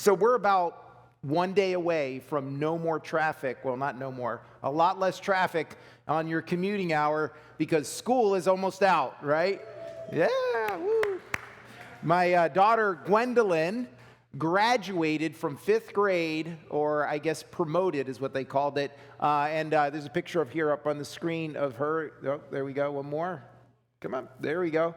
So we're about one day away from no more traffic. Well, not no more, a lot less traffic on your commuting hour because school is almost out, right? Yeah, woo. My daughter Gwendolyn graduated from 5th grade, or I guess promoted is what they called it. And there's a picture of here up on the screen of her. Oh, there we go. One more. Come on. There we go.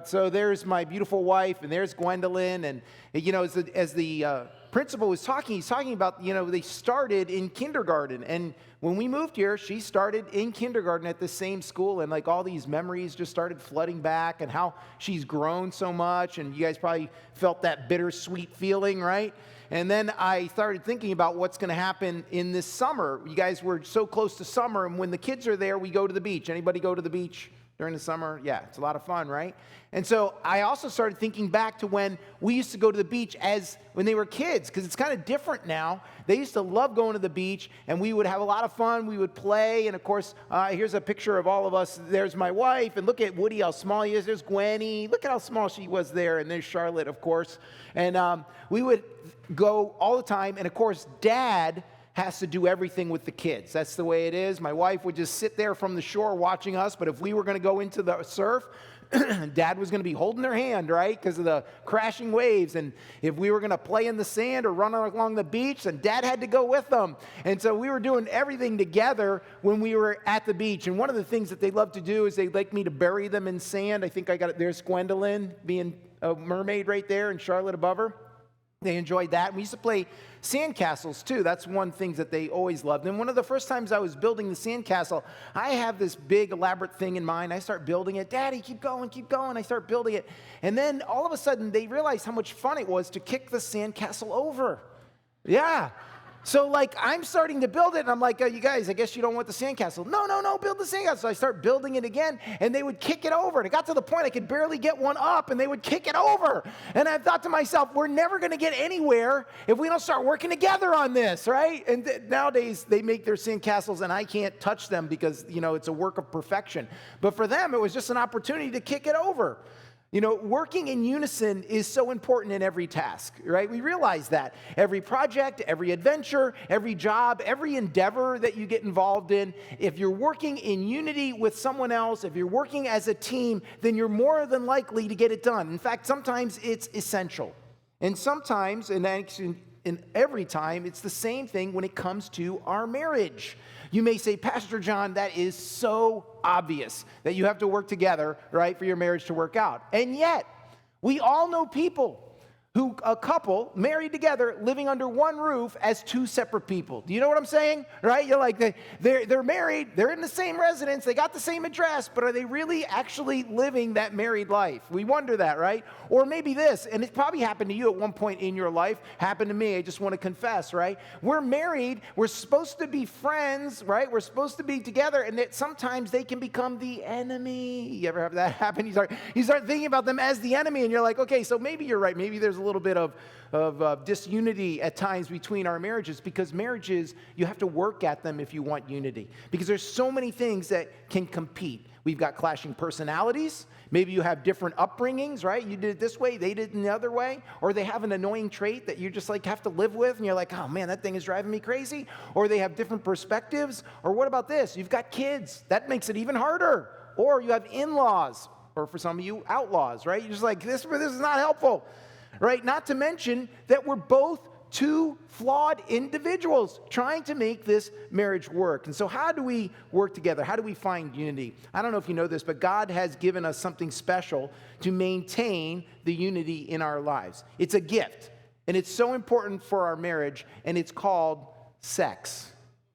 So there's my beautiful wife, and there's Gwendolyn. And, you know, as the principal was talking, he's talking about, you know, they started in kindergarten. And when we moved here, she started in kindergarten at the same school. And, like, all these memories just started flooding back and how she's grown so much. And you guys probably felt that bittersweet feeling, right? And then I started thinking about what's going to happen in this summer. You guys were so close to summer, and when the kids are there, we go to the beach. Anybody go to the beach during the summer? Yeah, it's a lot of fun, right? And so I also started thinking back to when we used to go to the beach when they were kids, because it's kind of different now. They used to love going to the beach, and we would have a lot of fun. We would play, and of course, here's a picture of all of us. There's my wife, and look at Woody, how small he is. There's Gwenny. Look at how small she was there, and there's Charlotte, of course. And we would go all the time, and of course, Dad has to do everything with the kids. That's the way it is. My wife would just sit there from the shore watching us, but if we were going to go into the surf, Dad was going to be holding their hand, right, because of the crashing waves. And if we were going to play in the sand or run along the beach, then Dad had to go with them. And so we were doing everything together when we were at the beach. And one of the things that they love to do is they'd like me to bury them in sand. I think I got it. There's Gwendolyn being a mermaid right there and Charlotte above her. They enjoyed that. And we used to play sandcastles, too. That's one thing that they always loved. And one of the first times I was building the sandcastle, I have this big, elaborate thing in mind. I start building it. Daddy, keep going, keep going. I start building it. And then all of a sudden, they realized how much fun it was to kick the sandcastle over. Yeah. So, like, I'm starting to build it, and I'm like, you guys, I guess you don't want the sandcastle. No, build the sandcastle. So I start building it again, and they would kick it over. And it got to the point I could barely get one up, and they would kick it over. And I thought to myself, we're never going to get anywhere if we don't start working together on this, right? And nowadays, they make their sandcastles, and I can't touch them because, you know, it's a work of perfection. But for them, it was just an opportunity to kick it over. You know, working in unison is so important in every task, right? We realize that. Every project, every adventure, every job, every endeavor that you get involved in, if you're working in unity with someone else, if you're working as a team, then you're more than likely to get it done. In fact, sometimes it's essential. And sometimes, and every time, it's the same thing when it comes to our marriage. You may say, Pastor John, that is so obvious that you have to work together, right, for your marriage to work out. And yet, we all know people a couple married together living under one roof as two separate people. Do you know what I'm saying? Right? You're like, they're married, they're in the same residence, they got the same address, but are they really actually living that married life? We wonder that, right? Or maybe this, and it probably happened to you at one point in your life, happened to me, I just want to confess, right? We're married, we're supposed to be friends, right? We're supposed to be together, and that sometimes they can become the enemy. You ever have that happen? You start thinking about them as the enemy, and you're like, okay, so maybe you're right, maybe there's a little bit of disunity at times between our marriages, because marriages, you have to work at them if you want unity, because there's so many things that can compete. We've got clashing personalities. Maybe you have different upbringings, right? You did it this way, they did it the other way. Or they have an annoying trait that you just like have to live with, and you're like, oh man, that thing is driving me crazy. Or they have different perspectives. Or what about this? You've got kids. That makes it even harder. Or you have in-laws, or for some of you, outlaws, right? You're just like, this is not helpful. Right? Not to mention that we're both two flawed individuals trying to make this marriage work. And so how do we work together? How do we find unity? I don't know if you know this, but God has given us something special to maintain the unity in our lives. It's a gift, and it's so important for our marriage, and it's called sex.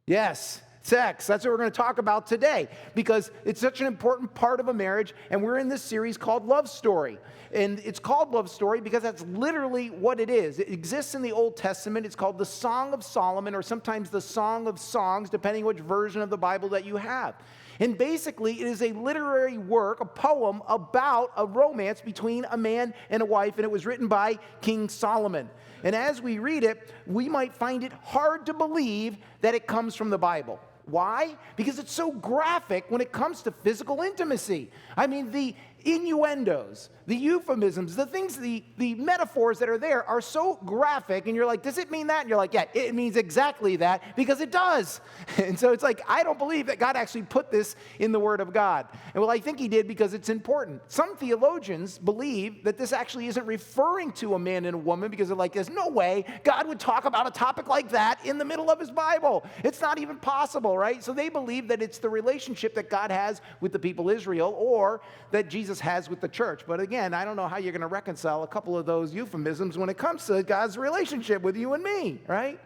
Yes, sex. That's what we're going to talk about today, because it's such an important part of a marriage, and we're in this series called Love Story. And it's called Love Story because that's literally what it is. It exists in the Old Testament. It's called the Song of Solomon, or sometimes the Song of Songs, depending which version of the Bible that you have. And basically, it is a literary work, a poem about a romance between a man and a wife, and it was written by King Solomon. And as we read it, we might find it hard to believe that it comes from the Bible. Why? Because it's so graphic when it comes to physical intimacy. I mean, the innuendos, the euphemisms, the things, the metaphors that are there are so graphic, and you're like, does it mean that? And you're like, yeah, it means exactly that, because it does. And so it's like, I don't believe that God actually put this in the Word of God. And well, I think he did because it's important. Some theologians believe that this actually isn't referring to a man and a woman, because they're like, there's no way God would talk about a topic like that in the middle of his Bible. It's not even possible, right? So they believe that it's the relationship that God has with the people Israel, or that Jesus has with the church. But again, I don't know how you're going to reconcile a couple of those euphemisms when it comes to God's relationship with you and me, right?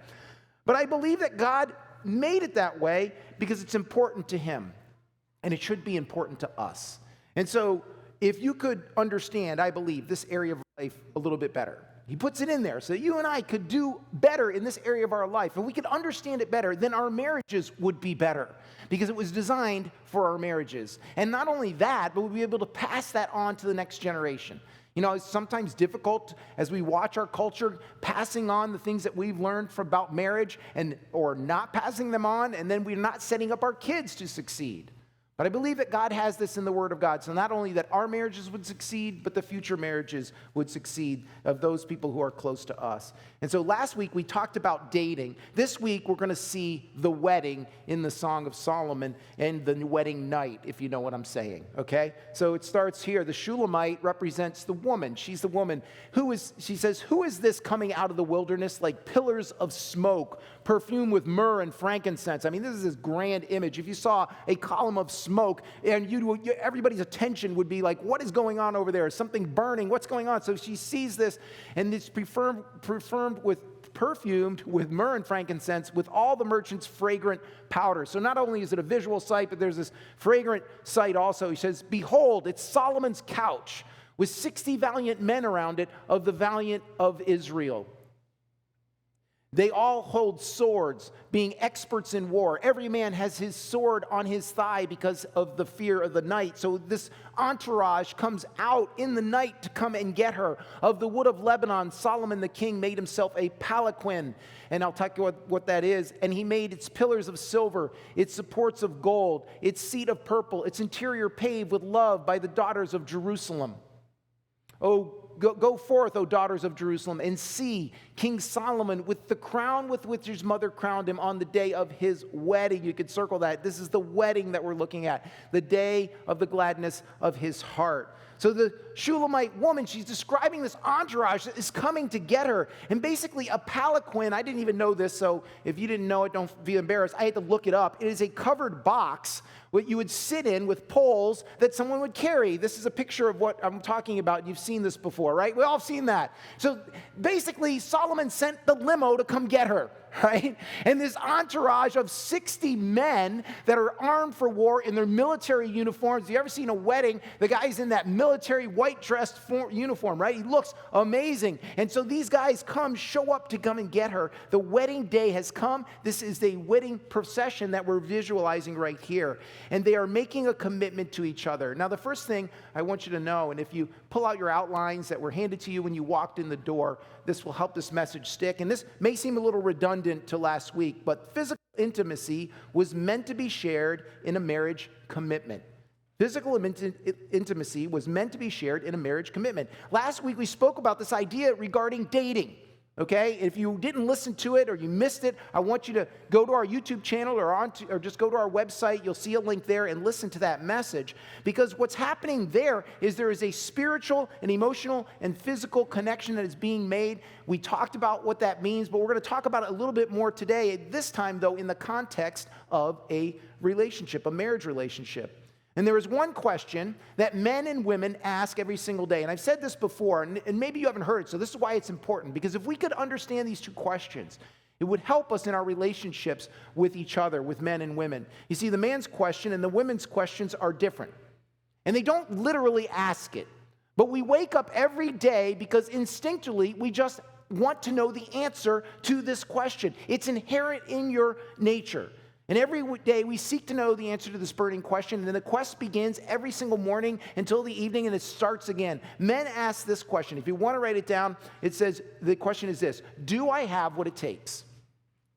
But I believe that God made it that way because it's important to him, and it should be important to us. And so if you could understand, I believe, this area of life a little bit better, he puts it in there so that you and I could do better in this area of our life. If we could understand it better, then our marriages would be better, because it was designed for our marriages. And not only that, but we'll be able to pass that on to the next generation. You know, it's sometimes difficult as we watch our culture passing on the things that we've learned about marriage, or not passing them on, and then we're not setting up our kids to succeed. But I believe that God has this in the Word of God. So not only that our marriages would succeed, but the future marriages would succeed of those people who are close to us. And so last week we talked about dating. This week we're going to see the wedding in the Song of Solomon, and the wedding night, if you know what I'm saying, okay? So it starts here. The Shulamite represents the woman. She's the woman. She says, who is this coming out of the wilderness like pillars of smoke, perfumed with myrrh and frankincense? I mean, this is this grand image. If you saw a column of smoke, and everybody's attention would be like, what is going on over there? Is something burning? What's going on? So she sees this, and it's perfumed with myrrh and frankincense, with all the merchants' fragrant powder. So not only is it a visual sight, but there's this fragrant sight also. He says, behold, it's Solomon's couch, with 60 valiant men around it, of the valiant of Israel. They all hold swords, being experts in war. Every man has his sword on his thigh because of the fear of the night. So this entourage comes out in the night to come and get her. Of the wood of Lebanon, Solomon the king made himself a palanquin. And I'll tell you what that is. And he made its pillars of silver, its supports of gold, its seat of purple, its interior paved with love by the daughters of Jerusalem. Go forth, O daughters of Jerusalem, and see King Solomon with the crown with which his mother crowned him on the day of his wedding. You could circle that. This is the wedding that we're looking at, the day of the gladness of his heart. So the Shulamite woman, she's describing this entourage that is coming to get her. And basically a palanquin, I didn't even know this, so if you didn't know it, don't be embarrassed. I had to look it up. It is a covered box what you would sit in with poles that someone would carry. This is a picture of what I'm talking about. You've seen this before, right? We all have seen that. So basically, Solomon sent the limo to come get her, right? And this entourage of 60 men that are armed for war in their military uniforms. Have you ever seen a wedding? The guy's in that military white dress uniform, right? He looks amazing. And so these guys show up to come and get her. The wedding day has come. This is the wedding procession that we're visualizing right here. And they are making a commitment to each other. Now, the first thing I want you to know, and if you pull out your outlines that were handed to you when you walked in the door, this will help this message stick. And this may seem a little redundant to last week, but physical intimacy was meant to be shared in a marriage commitment. Physical intimacy was meant to be shared in a marriage commitment. Last week, we spoke about this idea regarding dating. Okay, if you didn't listen to it or you missed it, I want you to go to our YouTube channel or just go to our website. You'll see a link there and listen to that message. Because what's happening there is a spiritual and emotional and physical connection that is being made. We talked about what that means, but we're going to talk about it a little bit more today, this time though in the context of a relationship, a marriage relationship. And there is one question that men and women ask every single day. And I've said this before, and maybe you haven't heard it, so this is why it's important. Because if we could understand these two questions, it would help us in our relationships with each other, with men and women. You see, the man's question and the women's questions are different. And they don't literally ask it. But we wake up every day because instinctively we just want to know the answer to this question. It's inherent in your nature. And every day we seek to know the answer to this burning question, and then the quest begins every single morning until the evening, and it starts again. Men ask this question. If you want to write it down, it says, the question is this: do I have what it takes?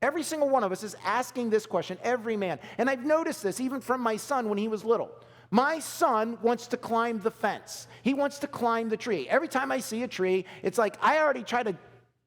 Every single one of us is asking this question, every man. And I've noticed this even from my son when he was little. My son wants to climb the fence. He wants to climb the tree. Every time I see a tree, it's like I already try to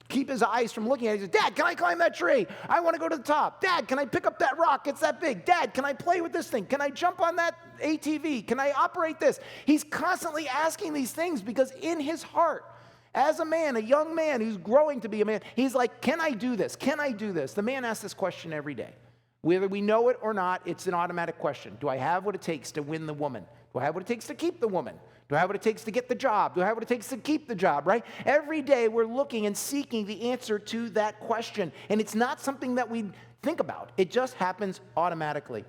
keep his eyes from looking at it. He says, Dad, can I climb that tree? I want to go to the top. Dad, can I pick up that rock? It's that big. Dad, can I play with this thing? Can I jump on that ATV? Can I operate this? He's constantly asking these things because in his heart, as a man, a young man who's growing to be a man, he's like, can I do this? Can I do this? The man asks this question every day. Whether we know it or not, it's an automatic question. Do I have what it takes to win the woman? Do I have what it takes to keep the woman? Do I have what it takes to get the job? Do I have what it takes to keep the job, right? Every day we're looking and seeking the answer to that question. And it's not something that we think about. It just happens automatically.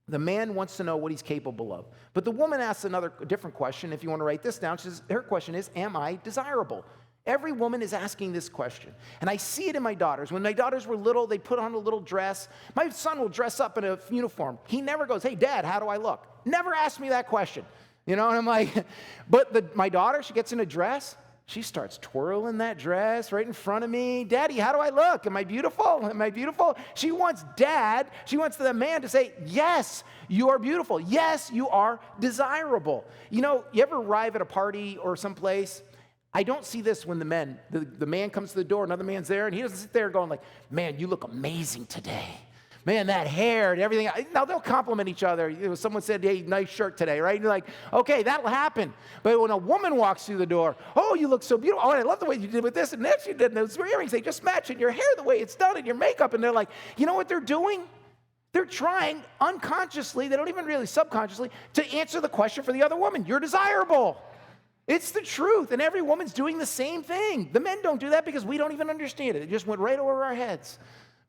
The man wants to know what he's capable of. But the woman asks a different question. If you want to write this down, her question is, am I desirable? Every woman is asking this question. And I see it in my daughters. When my daughters were little, they put on a little dress. My son will dress up in a uniform. He never goes, hey, Dad, how do I look? Never asked me that question. You know, and I'm like, but my daughter, she gets in a dress. She starts twirling that dress right in front of me. Daddy, how do I look? Am I beautiful? Am I beautiful? She wants the man to say, yes, you are beautiful. Yes, you are desirable. You know, you ever arrive at a party or someplace? I don't see this when the man comes to the door, another man's there, and he doesn't sit there going like, man, you look amazing today. Man, that hair and everything. Now, they'll compliment each other. You know, someone said, hey, nice shirt today, right? And you're like, okay, that'll happen. But when a woman walks through the door, oh, you look so beautiful. Oh, I love the way you did with this and that you did. And those earrings, they just match. And your hair, the way it's done, and your makeup. And they're like, you know what they're doing? They're trying unconsciously, they don't even really subconsciously, to answer the question for the other woman. You're desirable. It's the truth. And every woman's doing the same thing. The men don't do that because we don't even understand it. It just went right over our heads.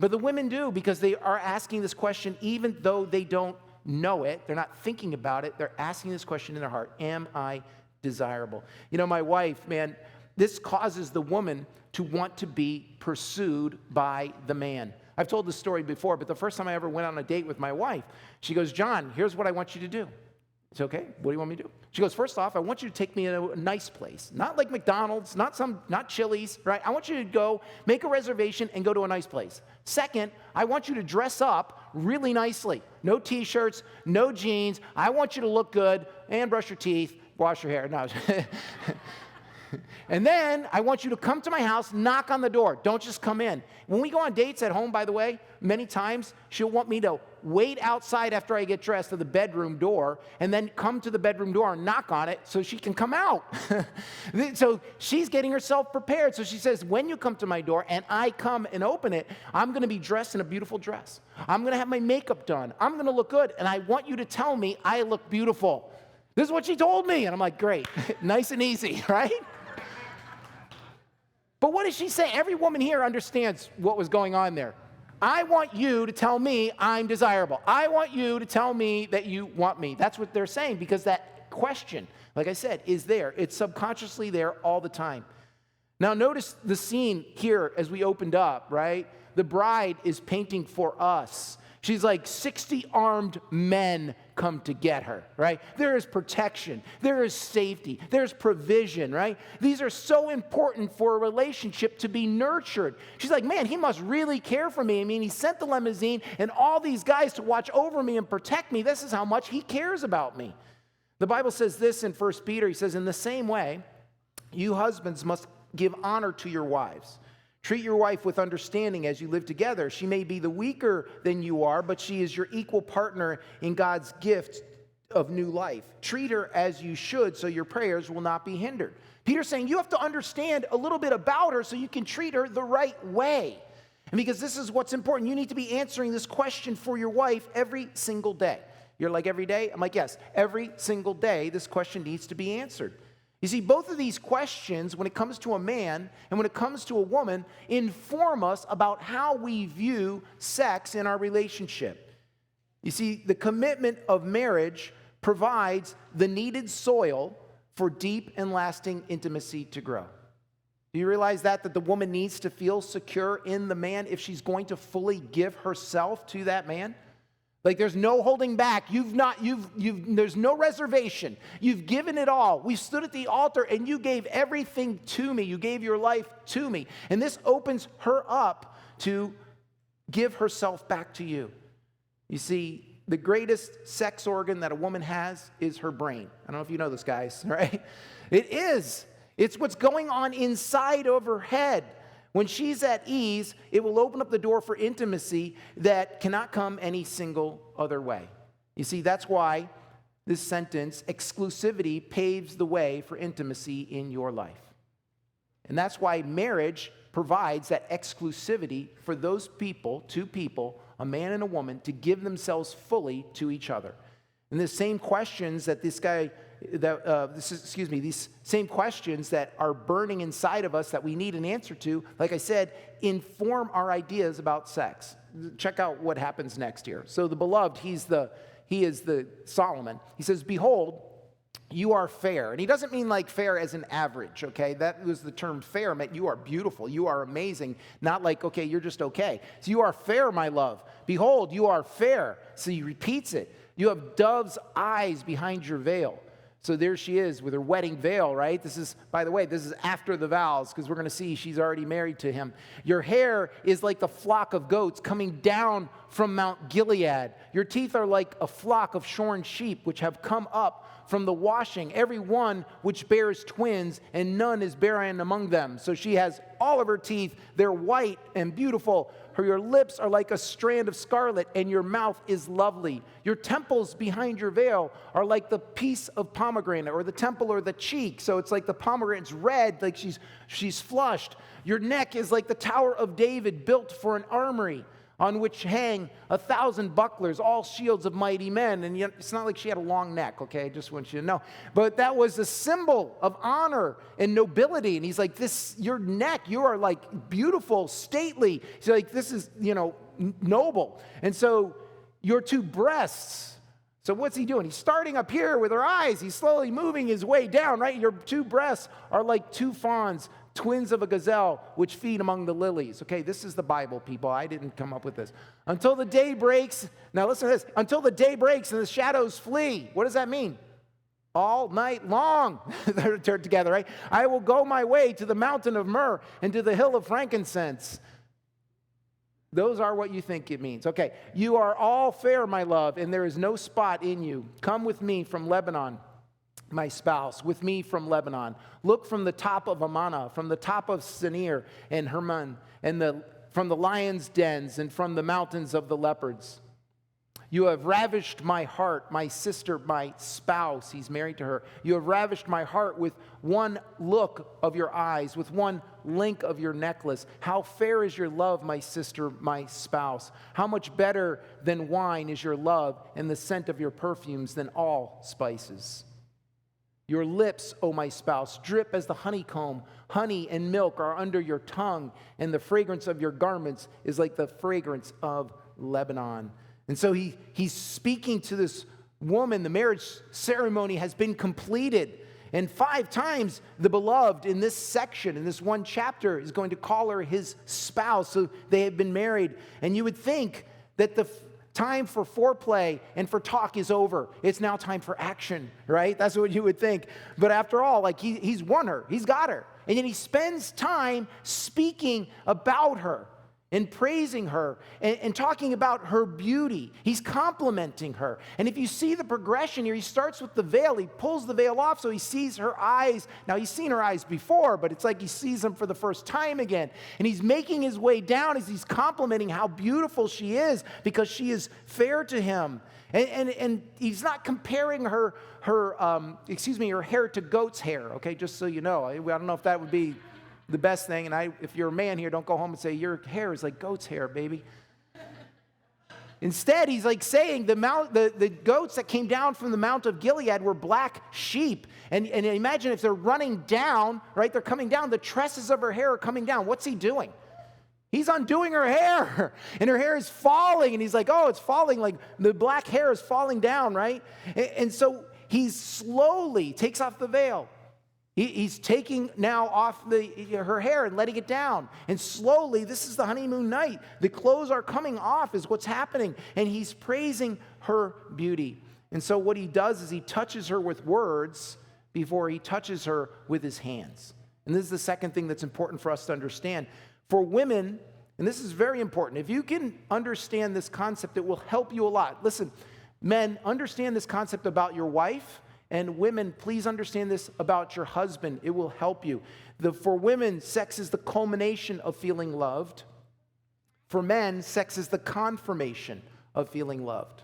But the women do because they are asking this question even though they don't know it. They're not thinking about it. They're asking this question in their heart. Am I desirable? You know, my wife, man, this causes the woman to want to be pursued by the man. I've told this story before, but the first time I ever went on a date with my wife, she goes, John, here's what I want you to do. It's okay. What do you want me to do? She goes, first off, I want you to take me to a nice place. Not like McDonald's, not Chili's, right? I want you to go make a reservation and go to a nice place. Second, I want you to dress up really nicely. No T-shirts, no jeans. I want you to look good and brush your teeth, wash your hair. No. And then I want you to come to my house, knock on the door. Don't just come in. When we go on dates at home, by the way, many times she'll want me to wait outside after I get dressed to the bedroom door and then come to the bedroom door and knock on it so she can come out. So she's getting herself prepared. So she says, when you come to my door and I come and open it, I'm going to be dressed in a beautiful dress. I'm going to have my makeup done. I'm going to look good. And I want you to tell me I look beautiful. This is what she told me. And I'm like, great. Nice and easy, right? But what does she say? Every woman here understands what was going on there. I want you to tell me I'm desirable. I want you to tell me that you want me. That's what they're saying because that question, like I said, is there. It's subconsciously there all the time. Now notice the scene here as we opened up, right? The bride is painting for us. She's like 60 armed men come to get her, right? There is protection. There is safety. There's provision, right? These are so important for a relationship to be nurtured. She's like, man, he must really care for me. I mean, he sent the limousine and all these guys to watch over me and protect me. This is how much he cares about me. The Bible says this in 1 Peter. He says, in the same way, you husbands must give honor to your wives. Treat your wife with understanding as you live together. She may be the weaker than you are, but she is your equal partner in God's gift of new life. Treat her as you should so your prayers will not be hindered. Peter's saying you have to understand a little bit about her so you can treat her the right way. And because this is what's important, you need to be answering this question for your wife every single day. You're like, every day? I'm like, yes, every single day this question needs to be answered. You see, both of these questions, when it comes to a man and when it comes to a woman, inform us about how we view sex in our relationship. You see, the commitment of marriage provides the needed soil for deep and lasting intimacy to grow. Do you realize that the woman needs to feel secure in the man if she's going to fully give herself to that man? Like there's no holding back. There's no reservation. You've given it all. We stood at the altar and you gave everything to me. You gave your life to me. And this opens her up to give herself back to you. You see, the greatest sex organ that a woman has is her brain. I don't know if you know this, guys, right? It is. It's what's going on inside of her head. When she's at ease, it will open up the door for intimacy that cannot come any single other way. You see, that's why this sentence, exclusivity, paves the way for intimacy in your life. And that's why marriage provides that exclusivity for those people, two people, a man and a woman, to give themselves fully to each other. And the same questions that these same questions that are burning inside of us that we need an answer to, like I said, inform our ideas about sex. Check out what happens next here. So the beloved, he is the Solomon. He says, "Behold, you are fair." And he doesn't mean like fair as an average, okay? That was the term fair, meant you are beautiful, you are amazing, not like, okay, you're just okay. So you are fair, my love. Behold, you are fair. So he repeats it. You have dove's eyes behind your veil. So there she is with her wedding veil, right? This is, by the way, this is after the vows, because we're going to see she's already married to him. Your hair is like the flock of goats coming down from Mount Gilead. Your teeth are like a flock of shorn sheep, which have come up from the washing, every one which bears twins, and none is barren among them. So she has all of her teeth. They're white and beautiful. Your lips are like a strand of scarlet, and your mouth is lovely. Your temples behind your veil are like the piece of pomegranate, or the temple or the cheek. So it's like the pomegranate's red, like she's flushed. Your neck is like the Tower of David, built for an armory, on which hang 1,000 bucklers, all shields of mighty men. And yet, it's not like she had a long neck, okay? I just want you to know. But that was a symbol of honor and nobility. And he's like, your neck, you are like beautiful, stately. He's like, this is, noble. And so your two breasts. So what's he doing? He's starting up here with her eyes. He's slowly moving his way down, right? Your two breasts are like two fawns, twins of a gazelle, which feed among the lilies. Okay, this is the Bible, people. I didn't come up with this. Until the day breaks. Now listen to this. Until the day breaks and the shadows flee. What does that mean? All night long. They're together, right? I will go my way to the mountain of myrrh and to the hill of frankincense. Those are what you think it means. Okay, you are all fair, my love, and there is no spot in you. Come with me from Lebanon, my spouse, with me from Lebanon. Look from the top of Amana, from the top of Senir and Hermon, and from the lions' dens, and from the mountains of the leopards. You have ravished my heart, my sister, my spouse. He's married to her. You have ravished my heart with one look of your eyes, with one link of your necklace. How fair is your love, my sister, my spouse. How much better than wine is your love, and the scent of your perfumes than all spices. Your lips, O my spouse, drip as the honeycomb. Honey and milk are under your tongue, and the fragrance of your garments is like the fragrance of Lebanon. And so he's speaking to this woman. The marriage ceremony has been completed. And 5 times the beloved in this section, in this one chapter, is going to call her his spouse. So they have been married. And you would think that the time for foreplay and for talk is over. It's now time for action, right? That's what you would think. But after all, like he's won her. He's got her. And then he spends time speaking about her and praising her and talking about her beauty. He's complimenting her. And if you see the progression here, he starts with the veil. He pulls the veil off so he sees her eyes. Now, he's seen her eyes before, but it's like he sees them for the first time again. And he's making his way down as he's complimenting how beautiful she is because she is fair to him. And he's not comparing her hair to goat's hair, okay, just so you know. I don't know if that would be the best thing, and if you're a man here, don't go home and say, your hair is like goat's hair, baby. Instead, he's like saying the goats that came down from the Mount of Gilead were black sheep. And imagine if they're running down, right? They're coming down. The tresses of her hair are coming down. What's he doing? He's undoing her hair, and her hair is falling. And he's like, oh, it's falling. Like the black hair is falling down, right? And so he slowly takes off the veil. He's taking now off her hair and letting it down. And slowly, this is the honeymoon night. The clothes are coming off is what's happening. And he's praising her beauty. And so what he does is he touches her with words before he touches her with his hands. And this is the second thing that's important for us to understand. For women, and this is very important, if you can understand this concept, it will help you a lot. Listen, Men, understand this concept about your wife, and women, please understand this about your husband. It will help you. For women, sex is the culmination of feeling loved. For men, sex is the confirmation of feeling loved.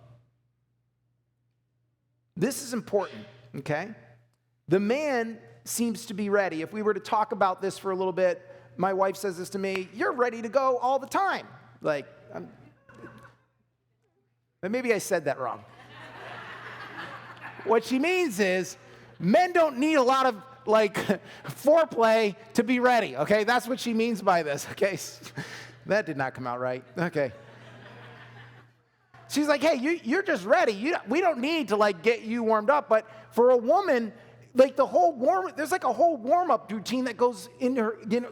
This is important, okay? The man seems to be ready. If we were to talk about this for a little bit, my wife says this to me, you're ready to go all the time. Like, but maybe I said that wrong. What she means is, men don't need a lot of, foreplay to be ready, okay? That's what she means by this, okay? That did not come out right, okay. She's like, hey, you're just ready. We don't need to, get you warmed up. But for a woman, there's a whole warm-up routine that goes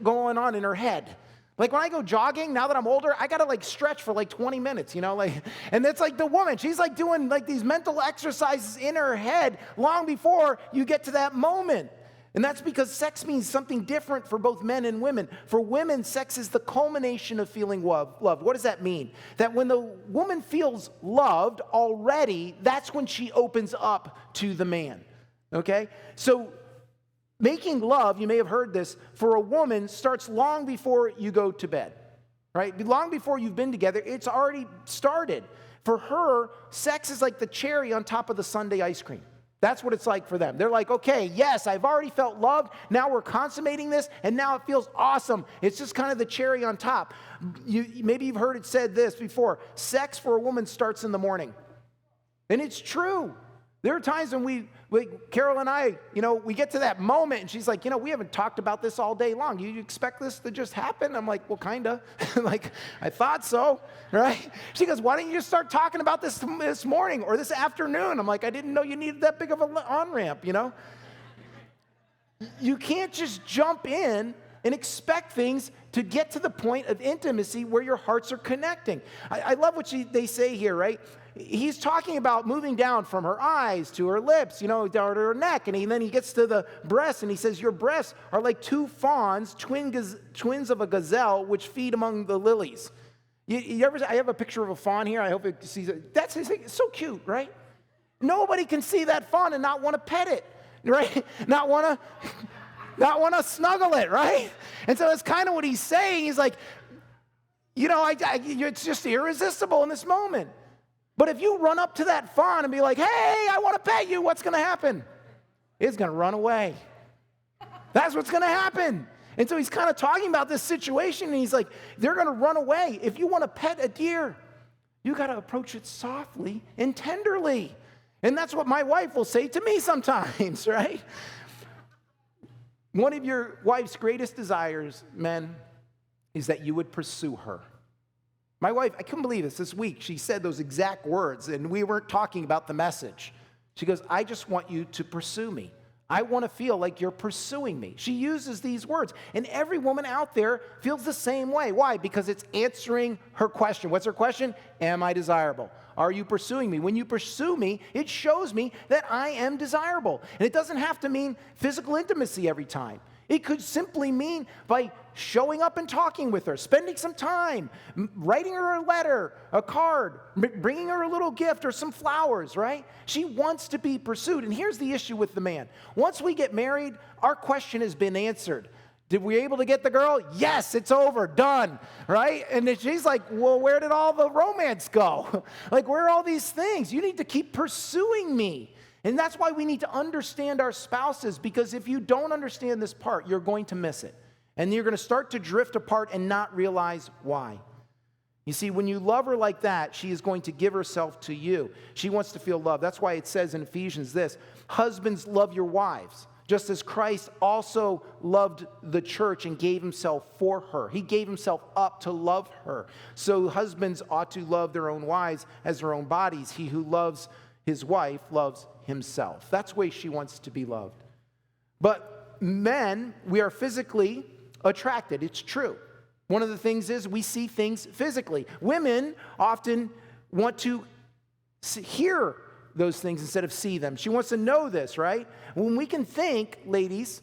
going on in her head. Like when I go jogging, now that I'm older, I got to stretch for 20 minutes, and it's like the woman, she's doing these mental exercises in her head long before you get to that moment. And that's because sex means something different for both men and women. For women, sex is the culmination of feeling loved. What does that mean? That when the woman feels loved already, that's when she opens up to the man, okay? So making love, you may have heard this, for a woman starts long before you go to bed, right? Long before you've been together, it's already started. For her, sex is like the cherry on top of the sundae ice cream. That's what it's like for them. They're like, okay, yes, I've already felt loved. Now we're consummating this, and now it feels awesome. It's just kind of the cherry on top. Maybe you've heard it said this before. Sex for a woman starts in the morning. And it's true. There are times when Carol and I, we get to that moment, and she's like, we haven't talked about this all day long. You expect this to just happen? I'm like, well, kind of. I thought so, right? She goes, why don't you just start talking about this morning or this afternoon? I'm like, I didn't know you needed that big of an on-ramp, You can't just jump in and expect things to get to the point of intimacy where your hearts are connecting. I love what they say here, right? He's talking about moving down from her eyes to her lips, down to her neck. And then he gets to the breasts, and he says, your breasts are like two fawns, twins of a gazelle, which feed among the lilies. I have a picture of a fawn here. I hope it sees it. It's so cute, right? Nobody can see that fawn and not want to pet it, right? Not want to snuggle it, right? And so that's kind of what he's saying. He's like, it's just irresistible in this moment. But if you run up to that fawn and be like, hey, I want to pet you, what's going to happen? It's going to run away. That's what's going to happen. And so he's kind of talking about this situation, and he's like, they're going to run away. If you want to pet a deer, you got to approach it softly and tenderly. And that's what my wife will say to me sometimes, right? One of your wife's greatest desires, men, is that you would pursue her. My wife, I couldn't believe this week, she said those exact words, and we weren't talking about the message. She goes, I just want you to pursue me. I want to feel like you're pursuing me. She uses these words, and every woman out there feels the same way. Why? Because it's answering her question. What's her question? Am I desirable? Are you pursuing me? When you pursue me, it shows me that I am desirable. And it doesn't have to mean physical intimacy every time. It could simply mean by showing up and talking with her, spending some time, writing her a letter, a card, bringing her a little gift or some flowers, right? She wants to be pursued. And here's the issue with the man. Once we get married, our question has been answered. Did we able to get the girl? Yes, it's over, done, right? And then she's like, well, where did all the romance go? Where are all these things? You need to keep pursuing me. And that's why we need to understand our spouses, because if you don't understand this part, you're going to miss it. And you're going to start to drift apart and not realize why. You see, when you love her like that, she is going to give herself to you. She wants to feel loved. That's why it says in Ephesians this, husbands, love your wives, just as Christ also loved the church and gave himself for her. He gave himself up to love her. So husbands ought to love their own wives as their own bodies. He who loves his wife loves himself. That's the way she wants to be loved. But men, we are physically attracted. It's true. One of the things is we see things physically. Women often want to hear those things instead of see them. She wants to know this, right? When we can think, ladies,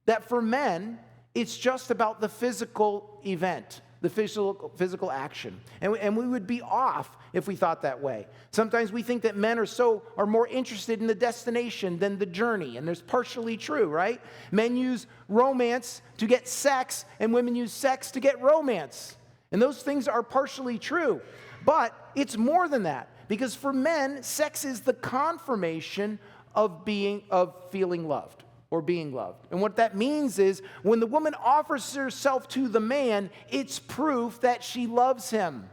that for men, it's just about the physical event, the physical action. And we would be off if we thought that way. Sometimes we think that men are more interested in the destination than the journey, and there's partially true, right? Men use romance to get sex, and women use sex to get romance. And those things are partially true. But it's more than that, because for men, sex is the confirmation of feeling loved or being loved. And what that means is when the woman offers herself to the man, it's proof that she loves him.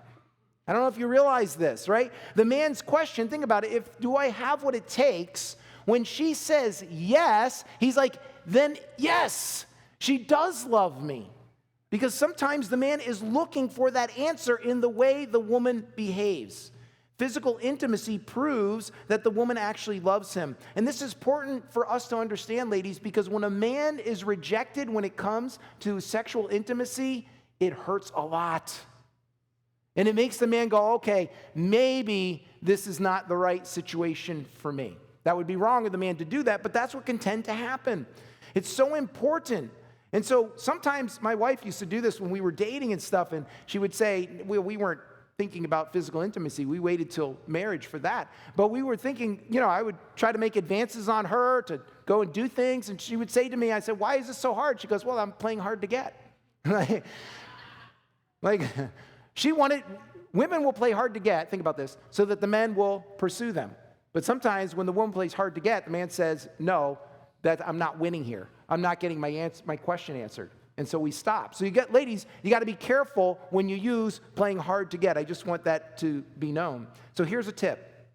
I don't know if you realize this, right? The man's question, think about it, do I have what it takes? When she says yes, he's like, then yes, she does love me. Because sometimes the man is looking for that answer in the way the woman behaves. Physical intimacy proves that the woman actually loves him. And this is important for us to understand, ladies, because when a man is rejected when it comes to sexual intimacy, it hurts a lot. And it makes the man go, okay, maybe this is not the right situation for me. That would be wrong of the man to do that, but that's what can tend to happen. It's so important. And so sometimes my wife used to do this when we were dating and stuff, and she would say, we weren't thinking about physical intimacy. We waited till marriage for that. But we were thinking, I would try to make advances on her to go and do things. And she would say to me, I said, why is this so hard? She goes, well, I'm playing hard to get. Like, she wanted, women will play hard to get, think about this, so that the men will pursue them. But sometimes when the woman plays hard to get, the man says, no, that I'm not winning here. I'm not getting my question answered. And so we stop. So ladies, you got to be careful when you use playing hard to get. I just want that to be known. So here's a tip.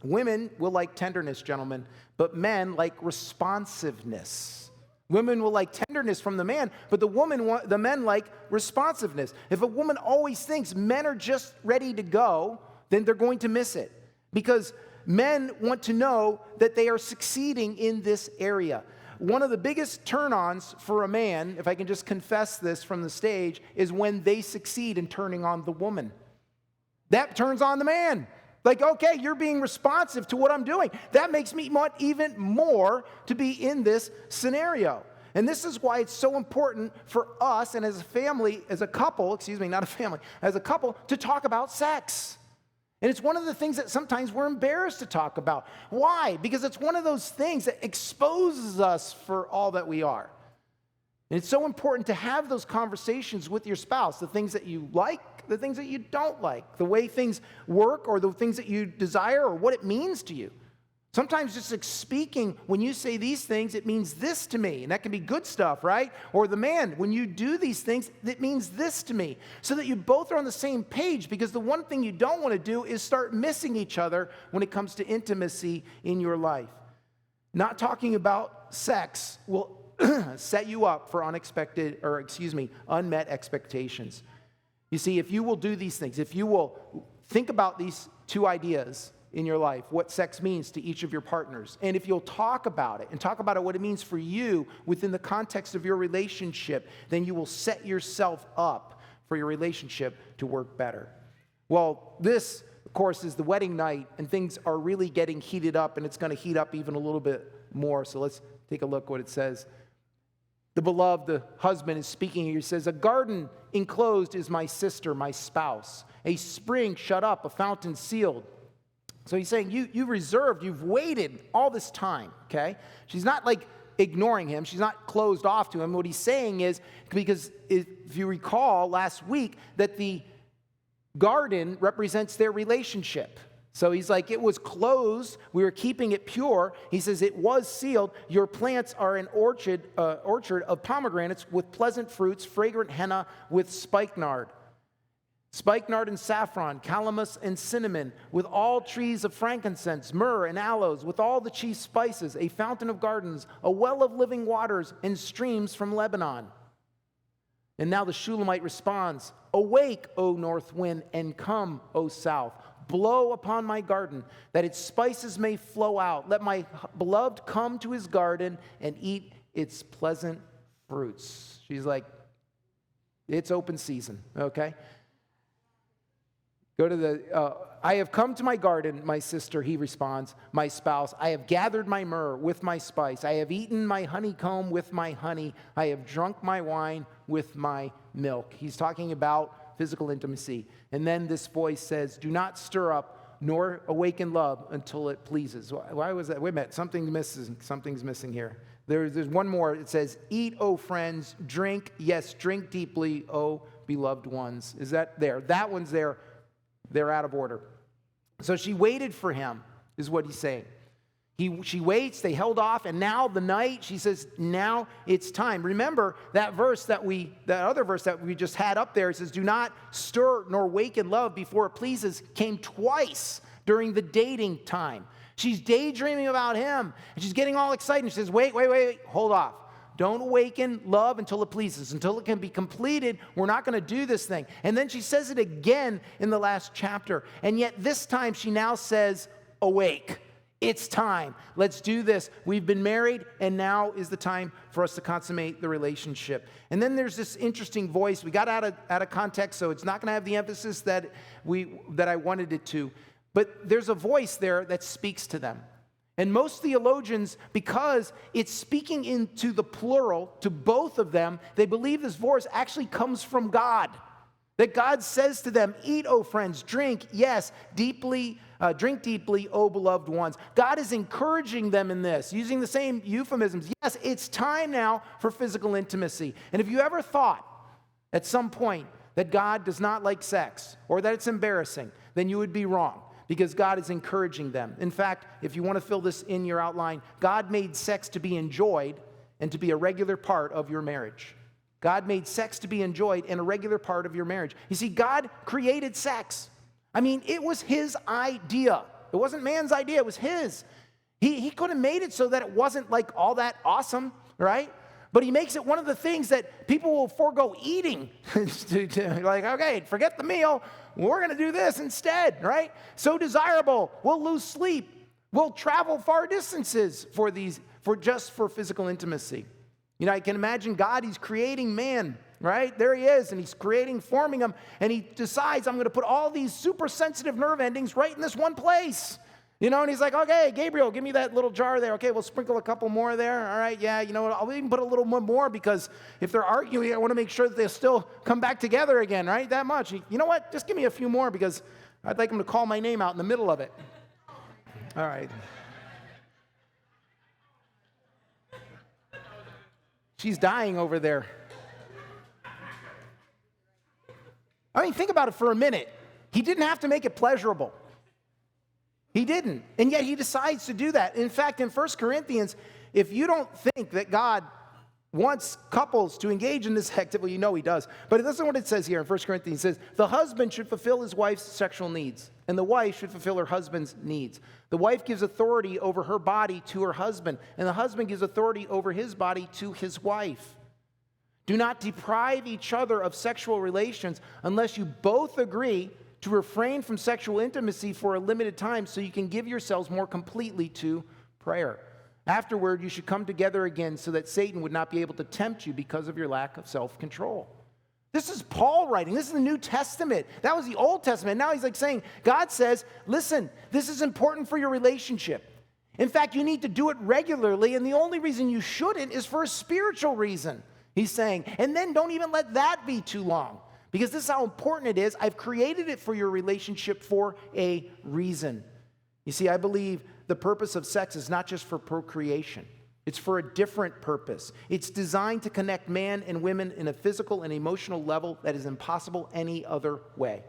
Women will like tenderness, gentlemen, but men like responsiveness. Women will like tenderness from the man, but the men like responsiveness. If a woman always thinks men are just ready to go, then they're going to miss it. Because men want to know that they are succeeding in this area. One of the biggest turn-ons for a man, if I can just confess this from the stage, is when they succeed in turning on the woman. That turns on the man. Like, okay, you're being responsive to what I'm doing. That makes me want even more to be in this scenario. And this is why it's so important for us and as a family, as a couple, as a couple, to talk about sex. And it's one of the things that sometimes we're embarrassed to talk about. Why? Because it's one of those things that exposes us for all that we are. And it's so important to have those conversations with your spouse, the things that you like, the things that you don't like, the way things work or the things that you desire or what it means to you. Sometimes just like speaking, when you say these things, it means this to me. And that can be good stuff, right? Or the man, when you do these things, it means this to me. So that you both are on the same page, because the one thing you don't want to do is start missing each other when it comes to intimacy in your life. Not talking about sex will set you up for unmet expectations. You see, if you will do these things, if you will think about these two ideas in your life, what sex means to each of your partners. And if you'll talk about it, and talk about what it means for you within the context of your relationship, then you will set yourself up for your relationship to work better. Well, this, of course, is the wedding night, and things are really getting heated up, and it's going to heat up even a little bit more. So let's take a look what it says. The beloved, the husband, is speaking here. He says, a garden enclosed is my sister, my spouse. A spring shut up, a fountain sealed. So he's saying, you've waited all this time, okay? She's not like ignoring him. She's not closed off to him. What he's saying is, because if you recall last week, that the garden represents their relationship. So he's like, it was closed. We were keeping it pure. He says, it was sealed. Your plants are an orchard of pomegranates with pleasant fruits, fragrant henna with spikenard. Spikenard and saffron, calamus and cinnamon, with all trees of frankincense, myrrh and aloes, with all the chief spices, a fountain of gardens, a well of living waters, and streams from Lebanon. And now the Shulamite responds, awake, O north wind, and come, O south. Blow upon my garden, that its spices may flow out. Let my beloved come to his garden and eat its pleasant fruits. She's like, it's open season, okay? Go to I have come to my garden, my sister, he responds, my spouse. I have gathered my myrrh with my spice. I have eaten my honeycomb with my honey. I have drunk my wine with my milk. He's talking about physical intimacy. And then this voice says, do not stir up nor awaken love until it pleases. Why was that? Wait a minute, something's missing here. There's one more. It says, eat, O friends, drink, yes, drink deeply, O beloved ones. Is that there? That one's there. They're out of order. So she waited for him, is what he's saying. She waits, they held off, and now the night, she says, now it's time. Remember that other verse that we just had up there, it says, do not stir nor waken love before it pleases, came twice during the dating time. She's daydreaming about him, and she's getting all excited. And she says, wait, hold off. Don't awaken love until it pleases. Until it can be completed, we're not going to do this thing. And then she says it again in the last chapter. And yet this time she now says, awake. It's time. Let's do this. We've been married, and now is the time for us to consummate the relationship. And then there's this interesting voice. We got out of context, so it's not going to have the emphasis that I wanted it to. But there's a voice there that speaks to them. And most theologians, because it's speaking into the plural to both of them, they believe this voice actually comes from God. That God says to them, eat, O friends, drink, yes, deeply, drink deeply, O beloved ones. God is encouraging them in this, using the same euphemisms. Yes, it's time now for physical intimacy. And if you ever thought at some point that God does not like sex or that it's embarrassing, then you would be wrong. Because God is encouraging them. In fact, if you want to fill this in your outline, God made sex to be enjoyed and to be a regular part of your marriage. God made sex to be enjoyed and a regular part of your marriage. You see, God created sex. I mean, it was his idea. It wasn't man's idea, it was his. He could have made it so that it wasn't like all that awesome, right? But he makes it one of the things that people will forego eating. Like, okay, forget the meal. We're going to do this instead, right? So desirable. We'll lose sleep. We'll travel far distances for physical intimacy. You know, I can imagine God, he's creating man, right? There he is, and he's forming him, and he decides, I'm going to put all these super sensitive nerve endings right in this one place. You know, and he's like, okay, Gabriel, give me that little jar there. Okay, we'll sprinkle a couple more there. All right, yeah, you know what, I'll even put a little more because if they're arguing, I want to make sure that they still come back together again, right? That much. You know what, just give me a few more because I'd like them to call my name out in the middle of it. All right. She's dying over there. I mean, think about it for a minute. He didn't have to make it pleasurable. He didn't. And yet he decides to do that. In fact, in 1 Corinthians, if you don't think that God wants couples to engage in this activity, well, you know he does. But listen to what it says here in 1 Corinthians. It says, the husband should fulfill his wife's sexual needs, and the wife should fulfill her husband's needs. The wife gives authority over her body to her husband, and the husband gives authority over his body to his wife. Do not deprive each other of sexual relations unless you both agree to refrain from sexual intimacy for a limited time so you can give yourselves more completely to prayer. Afterward, you should come together again so that Satan would not be able to tempt you because of your lack of self-control. This is Paul writing. This is the New Testament. That was the Old Testament. Now he's like saying, God says, listen, this is important for your relationship. In fact, you need to do it regularly, and the only reason you shouldn't is for a spiritual reason, he's saying. And then don't even let that be too long. Because this is how important it is. I've created it for your relationship for a reason. You see, I believe the purpose of sex is not just for procreation. It's for a different purpose. It's designed to connect man and women in a physical and emotional level that is impossible any other way.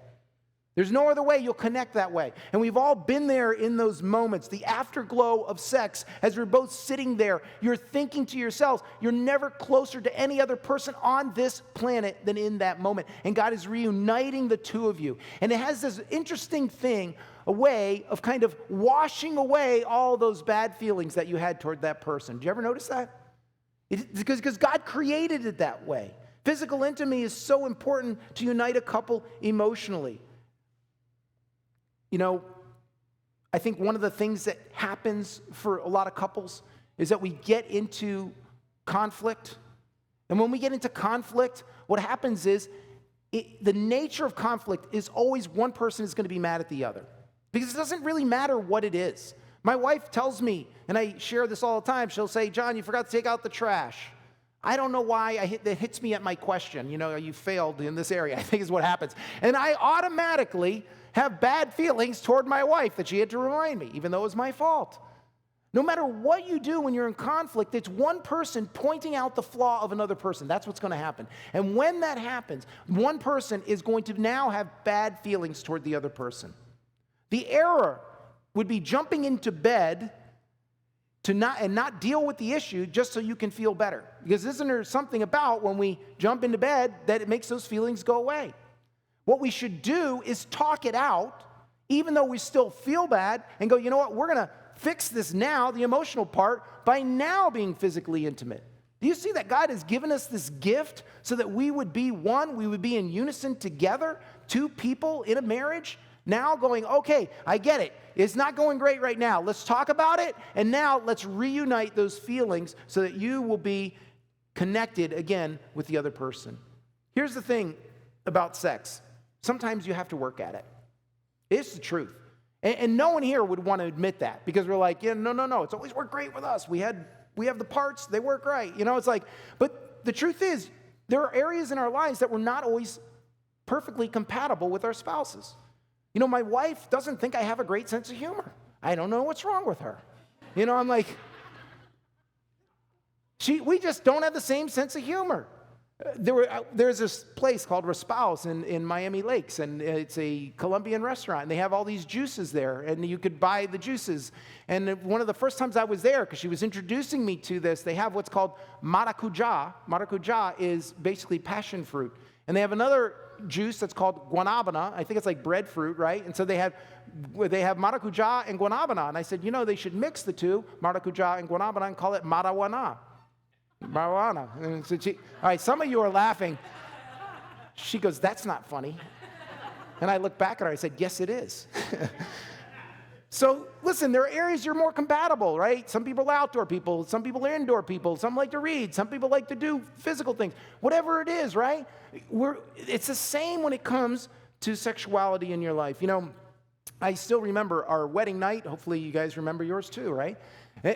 There's no other way you'll connect that way. And we've all been there in those moments, the afterglow of sex, as we're both sitting there. You're thinking to yourselves, you're never closer to any other person on this planet than in that moment. And God is reuniting the two of you. And it has this interesting thing, a way of kind of washing away all those bad feelings that you had toward that person. Did you ever notice that? Because God created it that way. Physical intimacy is so important to unite a couple emotionally. You know, I think one of the things that happens for a lot of couples is that we get into conflict. And when we get into conflict, what happens is the nature of conflict is always one person is going to be mad at the other. Because it doesn't really matter what it is. My wife tells me, and I share this all the time, she'll say, John, you forgot to take out the trash. I don't know why that hits me at my question. You failed in this area, I think is what happens. And I automatically have bad feelings toward my wife that she had to remind me, even though it was my fault. No matter what you do when you're in conflict, it's one person pointing out the flaw of another person. That's what's going to happen. And when that happens, one person is going to now have bad feelings toward the other person. The error would be jumping into bed to not deal with the issue just so you can feel better. Because isn't there something about when we jump into bed that it makes those feelings go away? What we should do is talk it out, even though we still feel bad, and go, you know what, we're going to fix this now, the emotional part, by now being physically intimate. Do you see that God has given us this gift so that we would be one, we would be in unison together, two people in a marriage? Now going, okay, I get it. It's not going great right now. Let's talk about it, and now let's reunite those feelings so that you will be connected again with the other person. Here's the thing about sex. Sometimes you have to work at it. It's the truth. And no one here would want to admit that because we're like, yeah, no, it's always worked great with us. We have the parts, they work right. It's like, but the truth is, there are areas in our lives that we're not always perfectly compatible with our spouses. My wife doesn't think I have a great sense of humor. I don't know what's wrong with her. I'm like, we just don't have the same sense of humor. There's this place called Raspaus in Miami Lakes, and it's a Colombian restaurant, and they have all these juices there, and you could buy the juices. And one of the first times I was there, because she was introducing me to this, they have what's called maracujá. Maracujá is basically passion fruit. And they have another juice that's called guanábana. I think it's like breadfruit, right? And so they have maracujá and guanábana. And I said, they should mix the two, maracujá and guanábana, and call it marijuana. Marijuana. And so all right, some of you are laughing. She goes, that's not funny. And I looked back at her, I said, yes, it is. So listen, there are areas you're more compatible, right? Some people are outdoor people, some people are indoor people, some like to read, some people like to do physical things. Whatever it is, right? It's the same when it comes to sexuality in your life. I still remember our wedding night. Hopefully you guys remember yours too, right?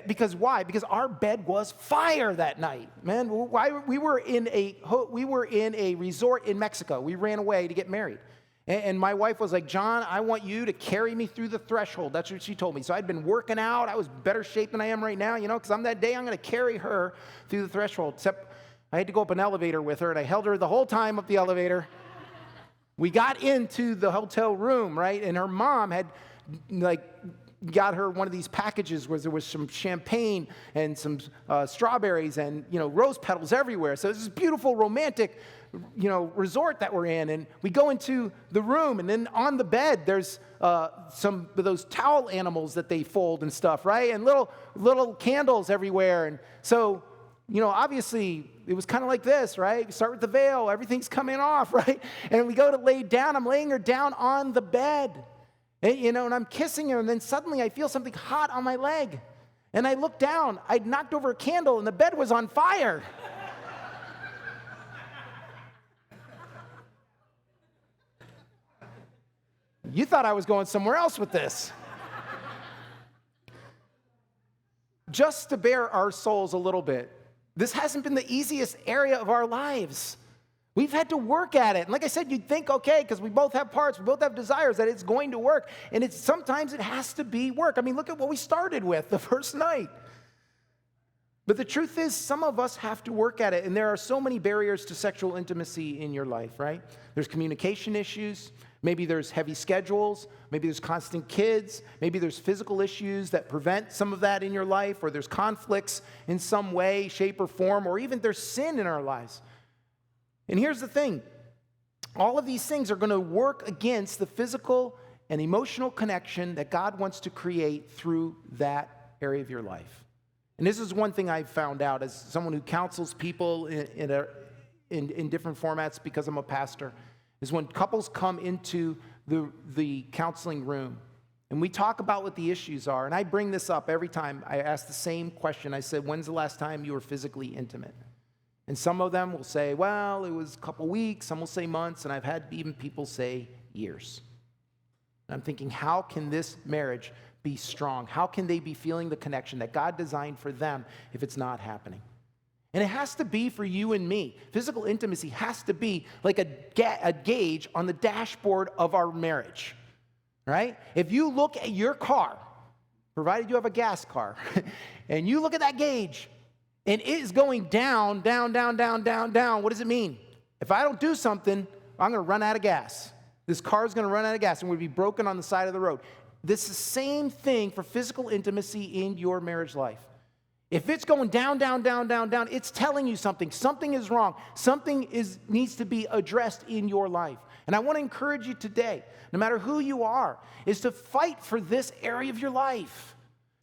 Because why? Because our bed was fire that night, man. We were in a resort in Mexico. We ran away to get married. And my wife was like, John, I want you to carry me through the threshold. That's what she told me. So I'd been working out. I was better shape than I am right now, because I'm going to carry her through the threshold. Except I had to go up an elevator with her, and I held her the whole time up the elevator. We got into the hotel room, right? And her mom had, got her one of these packages where there was some champagne and some strawberries and, rose petals everywhere. So it's this beautiful, romantic resort that we're in, and we go into the room, and then on the bed there's some of those towel animals that they fold and stuff, right? And little candles everywhere. And so, obviously it was kind of like this, right? We start with the veil, everything's coming off, right? And we go to lay down, I'm laying her down on the bed, and I'm kissing her, and then suddenly I feel something hot on my leg, and I look down, I'd knocked over a candle, and the bed was on fire. You thought I was going somewhere else with this. Just to bare our souls a little bit, this hasn't been the easiest area of our lives. We've had to work at it. And like I said, you'd think, okay, because we both have parts, we both have desires, that it's going to work. And sometimes it has to be work. I mean, look at what we started with the first night. But the truth is, some of us have to work at it. And there are so many barriers to sexual intimacy in your life, right? There's communication issues. Maybe there's heavy schedules. Maybe there's constant kids. Maybe there's physical issues that prevent some of that in your life, or there's conflicts in some way, shape, or form, or even there's sin in our lives. And here's the thing. All of these things are going to work against the physical and emotional connection that God wants to create through that area of your life. And this is one thing I've found out as someone who counsels people in different formats because I'm a pastor, is when couples come into the counseling room and we talk about what the issues are, and I bring this up every time. I ask the same question. I said, when's the last time you were physically intimate? And some of them will say, well, it was a couple weeks. Some will say months, and I've had even people say years. And I'm thinking, how can this marriage be strong? How can they be feeling the connection that God designed for them if it's not happening? And it has to be for you and me. Physical intimacy has to be like a gauge on the dashboard of our marriage, right? If you look at your car, provided you have a gas car, and you look at that gauge, and it is going down, down, down, down, down, down, what does it mean? If I don't do something, I'm going to run out of gas. This car is going to run out of gas, and we'll be broken on the side of the road. This is the same thing for physical intimacy in your marriage life. If it's going down, down, down, down, down, it's telling you something. Something is wrong. Something needs to be addressed in your life. And I want to encourage you today, no matter who you are, is to fight for this area of your life.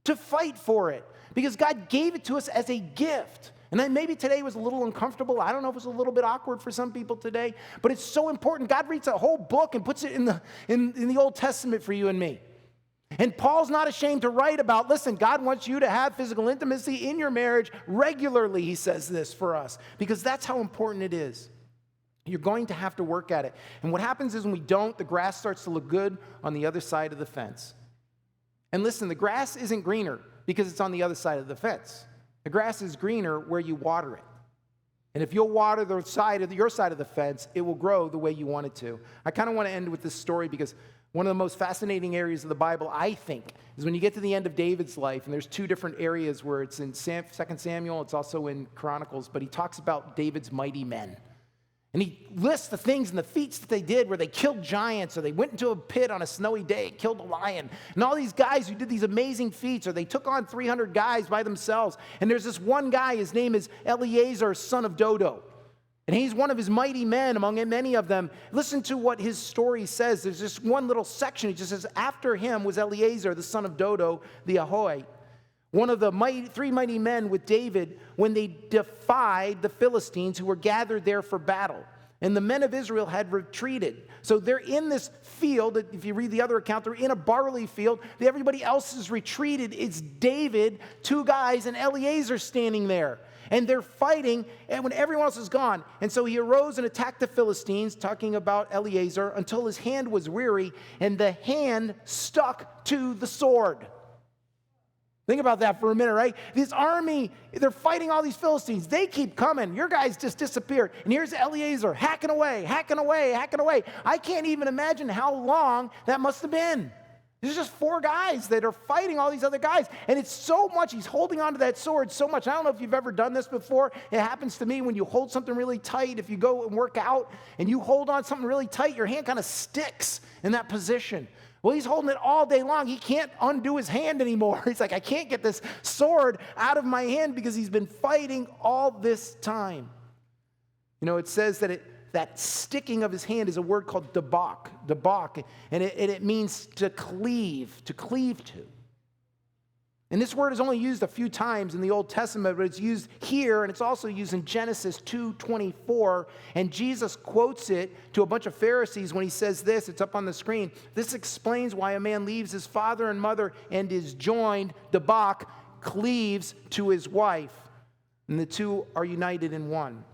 To fight for it. Because God gave it to us as a gift. And then maybe today was a little uncomfortable. I don't know if it was a little bit awkward for some people today. But it's so important. God reads a whole book and puts it in the Old Testament for you and me. And Paul's not ashamed to write about, listen, God wants you to have physical intimacy in your marriage regularly, he says this for us, because that's how important it is. You're going to have to work at it. And what happens is when we don't, the grass starts to look good on the other side of the fence. And listen, the grass isn't greener because it's on the other side of the fence. The grass is greener where you water it. And if you'll water your side of the fence, it will grow the way you want it to. I kind of want to end with this story because one of the most fascinating areas of the Bible, I think, is when you get to the end of David's life, and there's two different areas where it's in 2 Samuel, it's also in Chronicles, but he talks about David's mighty men. And he lists the things and the feats that they did where they killed giants, or they went into a pit on a snowy day and killed a lion. And all these guys who did these amazing feats, or they took on 300 guys by themselves. And there's this one guy, his name is Eleazar, son of Dodo. And he's one of his mighty men among many of them. Listen to what his story says. There's just one little section. He just says, after him was Eleazar, the son of Dodo, the Ahohite, one of the three mighty men with David when they defied the Philistines who were gathered there for battle. And the men of Israel had retreated. So they're in this field. If you read the other account, they're in a barley field. Everybody else is retreated. It's David, two guys, and Eleazar standing there. And they're fighting, and when everyone else is gone. And so he arose and attacked the Philistines, talking about Eleazar, until his hand was weary, and the hand stuck to the sword. Think about that for a minute, right? This army, they're fighting all these Philistines. They keep coming. Your guys just disappeared. And here's Eleazar hacking away, hacking away, hacking away. I can't even imagine how long that must have been. There's just four guys that are fighting all these other guys. And it's so much, he's holding onto that sword so much. I don't know if you've ever done this before. It happens to me when you hold something really tight. If you go and work out and you hold on something really tight, your hand kind of sticks in that position. Well, he's holding it all day long. He can't undo his hand anymore. He's like, I can't get this sword out of my hand because he's been fighting all this time. You know, it says that that sticking of his hand is a word called debak, and it means to cleave to. And this word is only used a few times in the Old Testament, but it's used here, and it's also used in Genesis 2:24, and Jesus quotes it to a bunch of Pharisees when he says this. It's up on the screen. This explains why a man leaves his father and mother and is joined, debak, cleaves to his wife, and the two are united in one.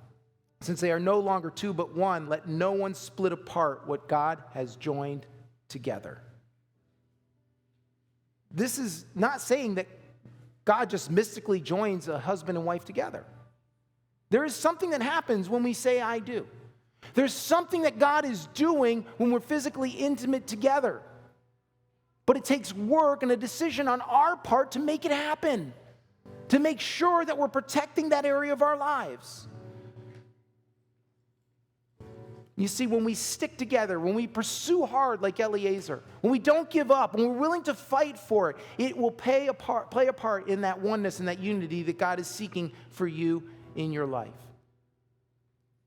Since they are no longer two but one, let no one split apart what God has joined together. This is not saying that God just mystically joins a husband and wife together. There is something that happens when we say, I do. There's something that God is doing when we're physically intimate together. But it takes work and a decision on our part to make it happen, to make sure that we're protecting that area of our lives. You see, when we stick together, when we pursue hard like Eleazar, when we don't give up, when we're willing to fight for it, it will play a part in that oneness and that unity that God is seeking for you in your life.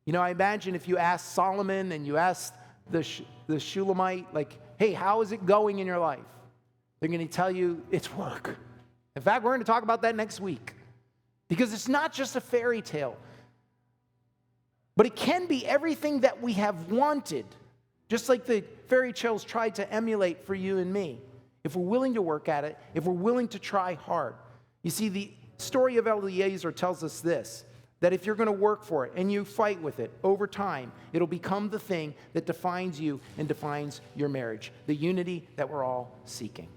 You know, I imagine if you ask Solomon and you ask the Shulamite, like, hey, how is it going in your life? They're going to tell you it's work. In fact, we're going to talk about that next week. Because it's not just a fairy tale. But it can be everything that we have wanted, just like the fairy tales tried to emulate for you and me, if we're willing to work at it, if we're willing to try hard. You see, the story of Eleazar tells us this, that if you're going to work for it and you fight with it over time, it'll become the thing that defines you and defines your marriage, the unity that we're all seeking.